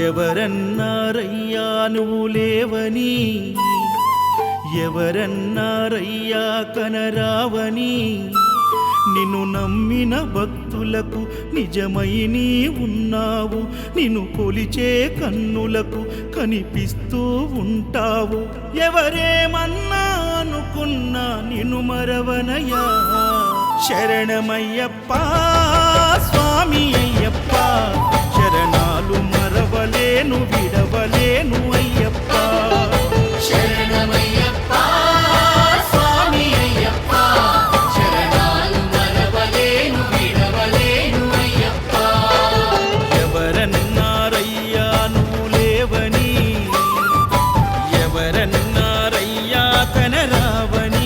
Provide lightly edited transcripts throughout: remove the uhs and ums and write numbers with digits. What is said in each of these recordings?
ఎవరన్నారయ్యా నువ్వు లేవని, ఎవరన్నారయ్యా కనరావని, నిన్ను నమ్మిన భక్తులకు నిజమై నీ ఉన్నావు, నిన్ను కొలిచే కన్నులకు కనిపిస్తూ ఉంటావు. ఎవరేమన్నా అనుకున్నా నిన్ను మరవనయ్యా. శరణమయ్యప్ప స్వామి అయ్యప్ప, శరణాలు మరవలేను విడవలేను అయ్యప్ప. శరణమయ్యప్ప స్వామి అయ్యప్ప, శరణాలు మరవలేను విడవలేను అయ్యప్ప. ఎవరన్నారయ్యా నువ్వు లేవని, ఎవరన్నారయ్యా కనరావని.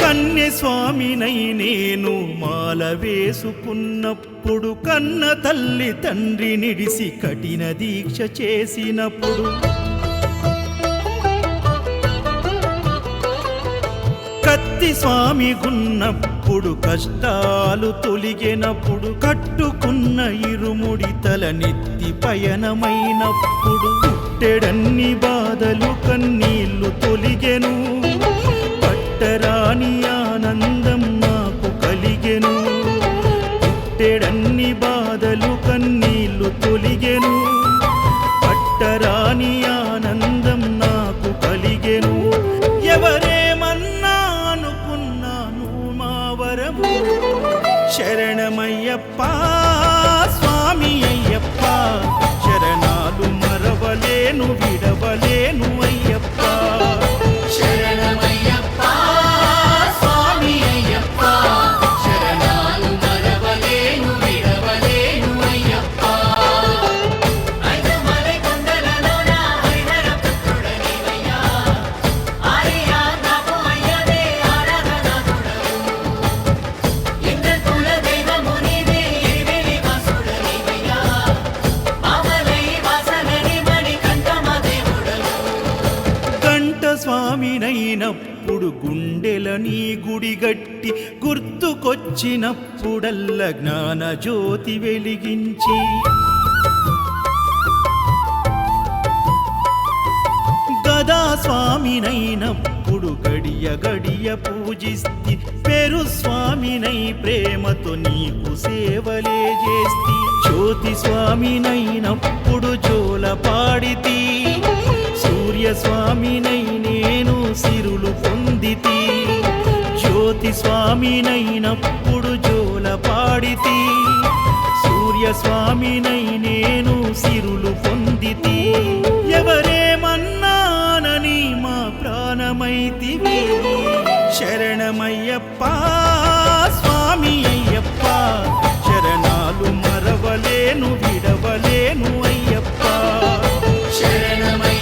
కన్యస్వామినై నేను మాల వేసుకున్నప్పుడు, కన్న తల్లి తండ్రి నిడిసి కఠిన దీక్ష చేసినప్పుడు, కత్తి స్వామి గున్నప్పుడు కష్టాలు తొలిగినప్పుడు, కట్టుకున్న ఇరుముడి తల నెత్తి పయనమైనప్పుడు, పుట్టెడన్ని బాధలు కన్నీళ్లు తొలిగెను, పట్టరాని ఆనందం నాకు కలిగెను. పుట్టెడన్ని బాధలు కన్నీళ్లు తొలిగెను, పట్టరాని ఆనందం నాకు కలిగెను. ఎవరేమన్నా అనుకున్నాను మా వరము. శరణమయ్యప్ప స్వామి అయ్యప్ప, శరణాలు మరవలేను విడవలేను అయ్యప్ప. శరణమయ్యప్ప స్వామి అయ్యప్ప, శరణాలు మరవలేను విడవలేను అయ్యప్ప. ఐదుమలై కొండలలోన హరిహర పుత్రుడ నీవయ్యా, ఆర్యా నాకు అయ్యవే ఆరాధనాథుడవు. ఇంద్రకుల దైవము నీవే ఎరివెలి వాసుడ నీవయ్యా, మామలై వాసనని మణికంఠమ దేవుడవు. కంఠ స్వామినైనప్పుడు గుండెల నీ గుడి గట్టి, గుర్తుకొచ్చినప్పుడల్ల జ్ఞాన జ్యోతి వెలిగించి, గదా స్వామినైనప్పుడు గడియ గడియ పూజిస్తి, పేరు స్వామినై ప్రేమతో నీకు సేవలే చేస్తి. జ్యోతి స్వామినైనప్పుడు జోల పాడితి, సూర్య స్వామినై నేను సిరులు పొందితి. జ్యోతి స్వామినైనప్పుడు జోల పాడితి, సూర్య స్వామినై నేను సిరులు పొందితి. ఎవరేమన్నానని మా ప్రాణమైతివి. శరణమయ్యప్ప స్వామి అయ్యప్ప, శరణాలు మరవలేను విడవలేను అయ్యప్ప. శరణమయ్యప్ప